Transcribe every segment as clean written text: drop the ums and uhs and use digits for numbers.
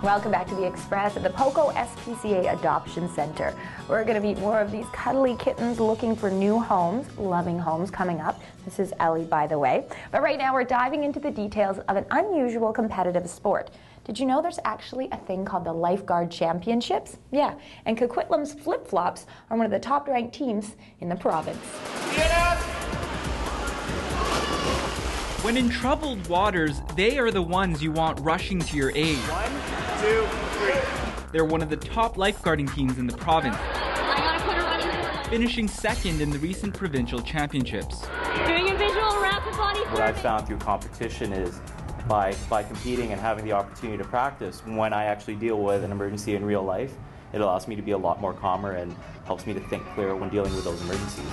Welcome back to The Express at the Poco SPCA Adoption Center. We're going to meet more of these cuddly kittens looking for new homes, loving homes coming up. This is Ellie, by the way. But right now we're diving into the details of an unusual competitive sport. Did you know there's actually a thing called the Lifeguard Championships? Yeah, and Coquitlam's Flip-Flops are one of the top-ranked teams in the province. When in troubled waters, they are the ones you want rushing to your aid. 1, 2, 3. They're one of the top lifeguarding teams in the province, finishing second in the recent provincial championships. Doing a visual rapid body. What I've found through competition is by competing and having the opportunity to practice, when I actually deal with an emergency in real life, it allows me to be a lot more calmer and helps me to think clearer when dealing with those emergencies.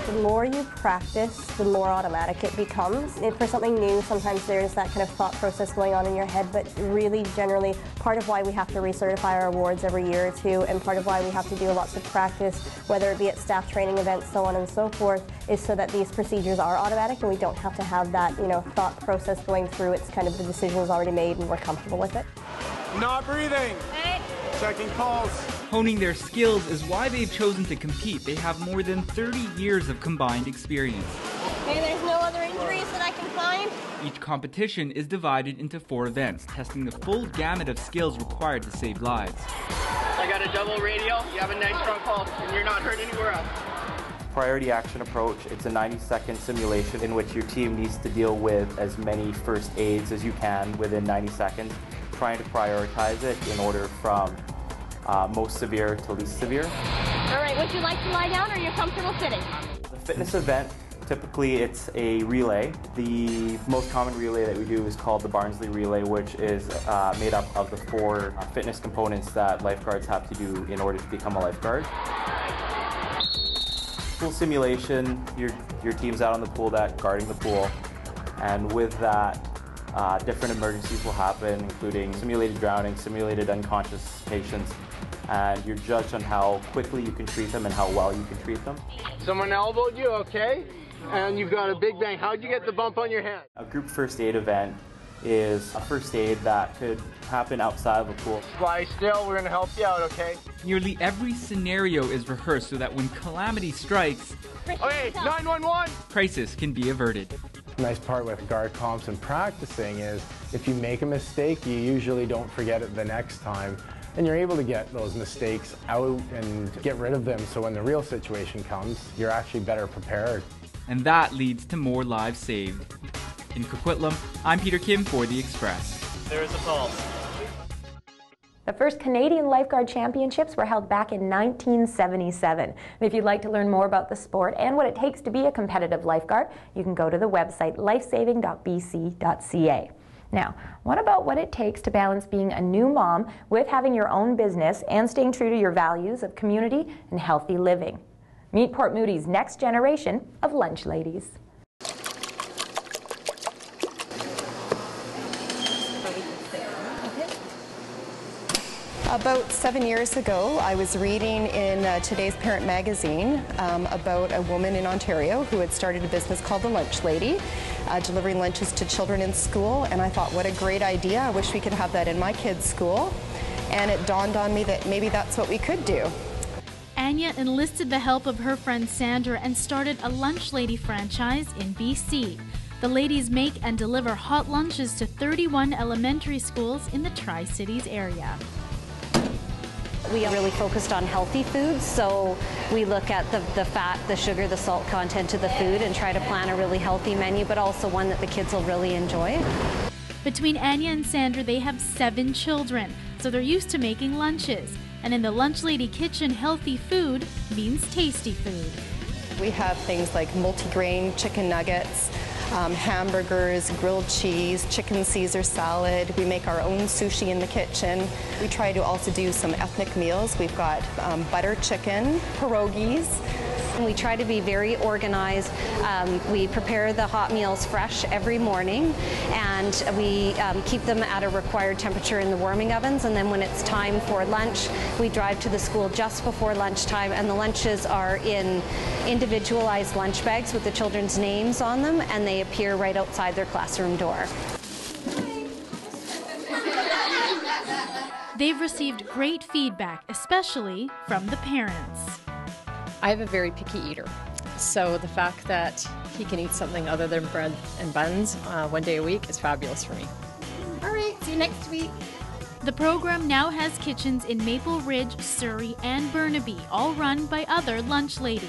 The more you practice, the more automatic it becomes. If for something new, sometimes there's that kind of thought process going on in your head, but really, generally, part of why we have to recertify our awards every year or two, and part of why we have to do lots of practice, whether it be at staff training events, so on and so forth, is so that these procedures are automatic and we don't have to have that, thought process going through. It's kind of the decision is already made and we're comfortable with it. Not breathing. Hey. Checking pulse. Honing their skills is why they've chosen to compete. They have more than 30 years of combined experience. Okay, there's no other injuries that I can find. Each competition is divided into 4 events, testing the full gamut of skills required to save lives. I got a double radial. You have a nice strong pulse, and you're not hurt anywhere else. Priority action approach, it's a 90-second simulation in which your team needs to deal with as many first aids as you can within 90 seconds, trying to prioritize it in order from most severe to least severe. All right, would you like to lie down or are you comfortable sitting? The fitness event, typically it's a relay. The most common relay that we do is called the Barnsley Relay, which is made up of the 4 fitness components that lifeguards have to do in order to become a lifeguard. Pool simulation, your team's out on the pool deck guarding the pool, and with that, different emergencies will happen, including simulated drowning, simulated unconscious patients, and you're judged on how quickly you can treat them and how well you can treat them. Someone elbowed you, okay? And you've got a big bang. How'd you get the bump on your hand? A group first aid event is a first aid that could happen outside of a pool. Lie still, we're gonna help you out, okay? Nearly every scenario is rehearsed so that when calamity strikes, Okay, 911! crisis can be averted. The nice part with guard comps and practicing is if you make a mistake, you usually don't forget it the next time. And you're able to get those mistakes out and get rid of them, so when the real situation comes, you're actually better prepared. And that leads to more lives saved. In Coquitlam, I'm Peter Kim for The Express. There is a pulse. The first Canadian Lifeguard Championships were held back in 1977. If you'd like to learn more about the sport and what it takes to be a competitive lifeguard, you can go to the website lifesaving.bc.ca. Now, what about what it takes to balance being a new mom with having your own business and staying true to your values of community and healthy living? Meet Port Moody's next generation of lunch ladies. About 7 years ago, I was reading in today's Parent magazine about a woman in Ontario who had started a business called The Lunch Lady, delivering lunches to children in school, and I thought, what a great idea. I wish we could have that in my kids' school, and it dawned on me that maybe that's what we could do. Anya enlisted the help of her friend Sandra and started a Lunch Lady franchise in BC. The ladies make and deliver hot lunches to 31 elementary schools in the Tri-Cities area. We are really focused on healthy foods, so we look at the fat, the sugar, the salt content of the food and try to plan a really healthy menu, but also one that the kids will really enjoy. Between Anya and Sandra, they have 7 children, so they're used to making lunches. And in the Lunch Lady kitchen, healthy food means tasty food. We have things like multigrain chicken nuggets, hamburgers, grilled cheese, chicken Caesar salad. We make our own sushi in the kitchen. We try to also do some ethnic meals. We've got butter chicken, pierogies. We try to be very organized. We prepare the hot meals fresh every morning, and we keep them at a required temperature in the warming ovens, and then when it's time for lunch, we drive to the school just before lunchtime, and the lunches are in individualized lunch bags with the children's names on them, and they appear right outside their classroom door. They've received great feedback, especially from the parents. I have a very picky eater, so the fact that he can eat something other than bread and buns 1 day a week is fabulous for me. All right, see you next week. The program now has kitchens in Maple Ridge, Surrey, and Burnaby, all run by other lunch ladies.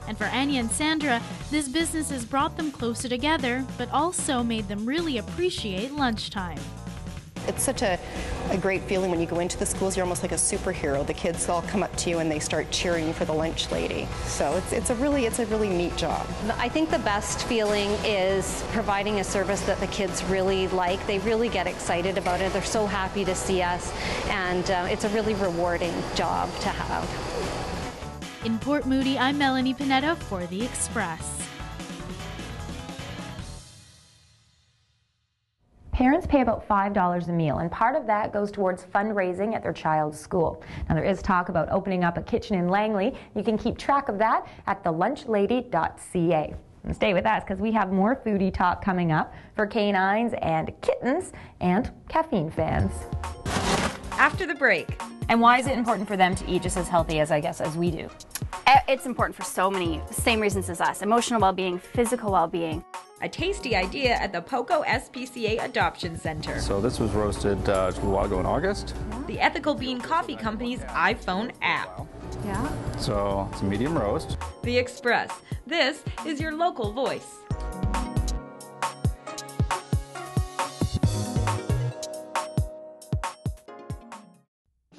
And for Anya and Sandra, this business has brought them closer together, but also made them really appreciate lunchtime. It's such a great feeling when you go into the schools. You're almost like a superhero. The kids all come up to you and they start cheering for the lunch lady. So it's a really neat job. I think the best feeling is providing a service that the kids really like. They really get excited about it. They're so happy to see us, and it's a really rewarding job to have. In Port Moody, I'm Melanie Pineda for The Express. Parents pay about $5 a meal, and part of that goes towards fundraising at their child's school. Now, there is talk about opening up a kitchen in Langley. You can keep track of that at thelunchlady.ca. And stay with us because we have more foodie talk coming up for canines and kittens and caffeine fans. After the break. And why is it important for them to eat just as healthy as we do? It's important for so many, same reasons as us. Emotional well-being, physical well-being. A tasty idea at the Poco SPCA Adoption Center. So this was roasted a while ago in August. The Ethical Bean Coffee Company's iPhone app. Yeah. So it's a medium roast. The Express. This is your local voice.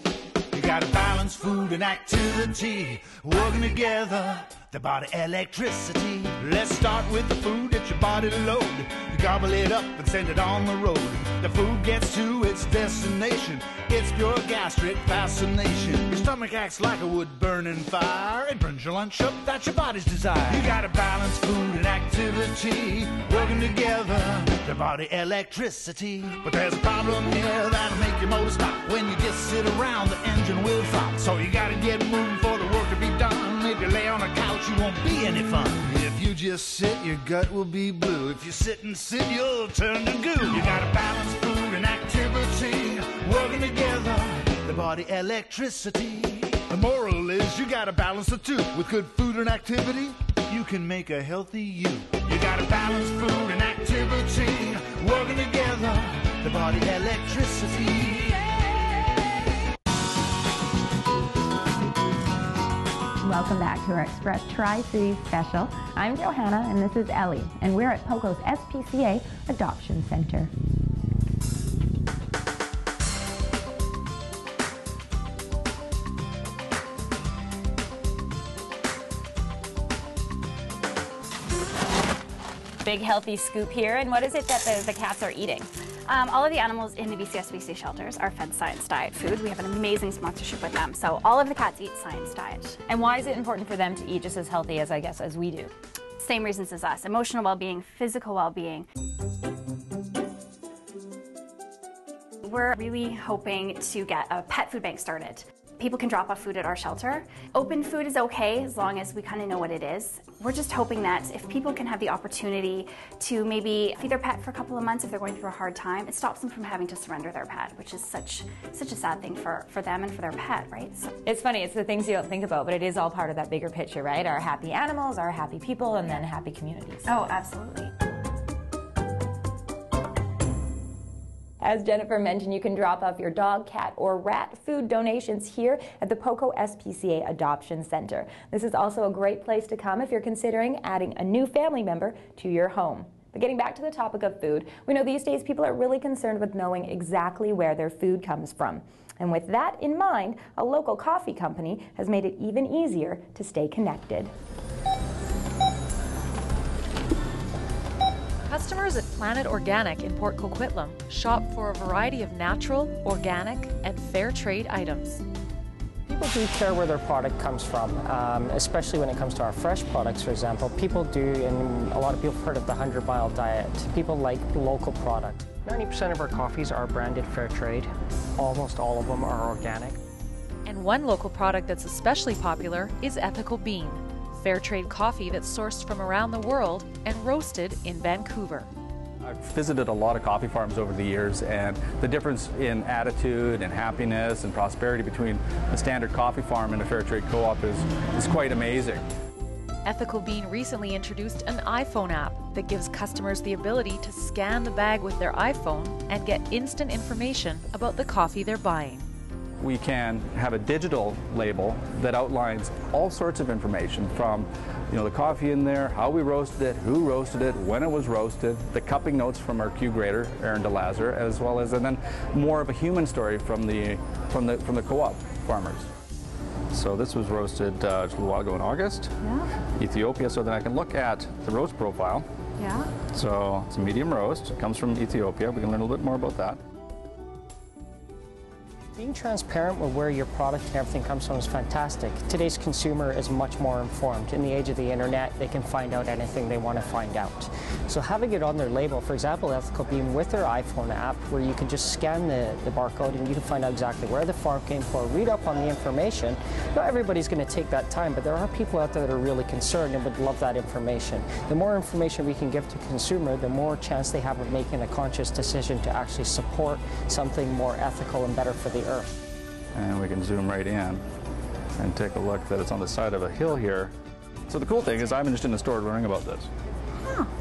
You gotta balance food and activity, working together, the body electricity. Let's start with the food that your body load. You gobble it up and send it on the road. The food gets to its destination. It's pure gastric fascination. Your stomach acts like a wood-burning fire. It burns your lunch up, that's your body's desire. You gotta balance food and activity, working together, the body electricity. But there's a problem here that'll make your motor stop. When you just sit around, the engine will flop. So you gotta get moving for the work to be done. If you lay on a couch, you won't be any fun. If you just sit, your gut will be blue. If you sit and sit, you'll turn to goo. You gotta balance food and activity, working together, the body electricity. The moral is you gotta balance the two. With good food and activity, you can make a healthy you. You gotta balance food and activity, working together, the body electricity. Welcome back to our Express Tri-Cities special. I'm Johanna and this is Ellie, and we're at Poco's SPCA Adoption Center. Big healthy scoop here, and what is it that the cats are eating? All of the animals in the BC shelters are fed Science Diet food. We have an amazing sponsorship with them, so all of the cats eat Science Diet. And why is it important for them to eat just as healthy as we do? Same reasons as us. Emotional well-being, physical well-being. We're really hoping to get a pet food bank started. People can drop off food at our shelter. Open food is okay as long as we kind of know what it is. We're just hoping that if people can have the opportunity to maybe feed their pet for a couple of months if they're going through a hard time, it stops them from having to surrender their pet, which is such a sad thing for them and for their pet, right? So. It's funny, it's the things you don't think about, but it is all part of that bigger picture, right? Our happy animals, our happy people, and then happy communities. Oh, absolutely. As Jennifer mentioned, you can drop off your dog, cat, or rat food donations here at the Poco SPCA Adoption Center. This is also a great place to come if you're considering adding a new family member to your home. But getting back to the topic of food, we know these days people are really concerned with knowing exactly where their food comes from. And with that in mind, a local coffee company has made it even easier to stay connected. Customers at Planet Organic in Port Coquitlam shop for a variety of natural, organic, and fair trade items. People do care where their product comes from, especially when it comes to our fresh products, for example. People do, and a lot of people have heard of the 100-mile diet. People like local product. 90% of our coffees are branded fair trade. Almost all of them are organic. And one local product that's especially popular is Ethical Bean, fair trade coffee that's sourced from around the world and roasted in Vancouver. I've visited a lot of coffee farms over the years, and the difference in attitude and happiness and prosperity between a standard coffee farm and a fair trade co-op is quite amazing. Ethical Bean recently introduced an iPhone app that gives customers the ability to scan the bag with their iPhone and get instant information about the coffee they're buying. We can have a digital label that outlines all sorts of information from, the coffee in there, how we roasted it, who roasted it, when it was roasted, the cupping notes from our Q grader, Aaron DeLazar, as well as, and then more of a human story from the co-op farmers. So this was roasted just a while ago in August, Ethiopia, so then I can look at the roast profile. Yeah. So it's a medium roast, it comes from Ethiopia, we can learn a little bit more about that. Being transparent with where your product and everything comes from is fantastic. Today's consumer is much more informed. In the age of the internet, they can find out anything they want to find out. So having it on their label, for example, Ethical Bean with their iPhone app, where you can just scan the barcode and you can find out exactly where the farm came from, read up on the information. Not everybody's going to take that time, but there are people out there that are really concerned and would love that information. The more information we can give to the consumer, the more chance they have of making a conscious decision to actually support something more ethical and better for the earth. And we can zoom right in and take a look that it's on the side of a hill here. So the cool thing is I'm just in the store learning about this.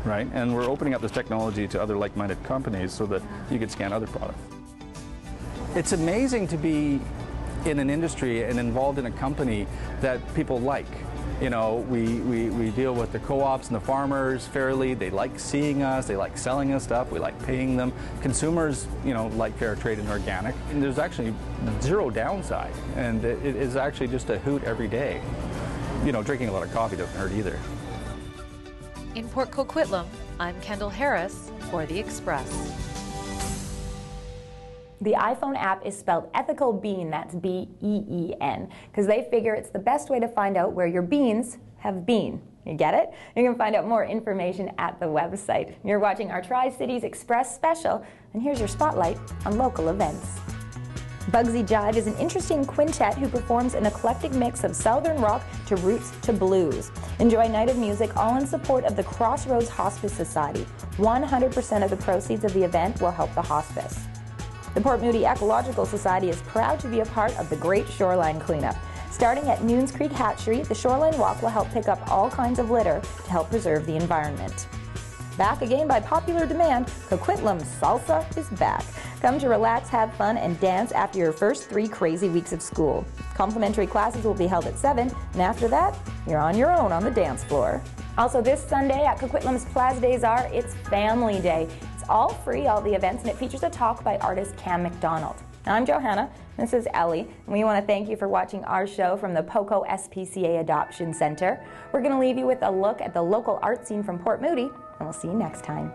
Right? And we're opening up this technology to other like-minded companies so that you could scan other products. It's amazing to be in an industry and involved in a company that people like. We deal with the co-ops and the farmers fairly. They like seeing us. They like selling us stuff. We like paying them. Consumers, like fair trade and organic. And there's actually zero downside. And it is actually just a hoot every day. Drinking a lot of coffee doesn't hurt either. In Port Coquitlam, I'm Kendall Harris for The Express. The iPhone app is spelled Ethical Bean, that's B-E-E-N, because they figure it's the best way to find out where your beans have been. You get it? You can find out more information at the website. You're watching our Tri-Cities Express special, and here's your spotlight on local events. Bugsy Jive is an interesting quintet who performs an eclectic mix of southern rock to roots to blues. Enjoy night of music all in support of the Crossroads Hospice Society. 100% of the proceeds of the event will help the hospice. The Port Moody Ecological Society is proud to be a part of the Great Shoreline Cleanup. Starting at Noons Creek Hatchery, the Shoreline Walk will help pick up all kinds of litter to help preserve the environment. Back again by popular demand, Coquitlam Salsa is back. Come to relax, have fun, and dance after your first 3 crazy weeks of school. Complimentary classes will be held at 7, and after that, you're on your own on the dance floor. Also this Sunday at Coquitlam's Plaza des Arts, it's Family Day. It's all free, all the events, and it features a talk by artist Cam McDonald. I'm Johanna, this is Ellie, and we want to thank you for watching our show from the POCO SPCA Adoption Center. We're going to leave you with a look at the local art scene from Port Moody, and we'll see you next time.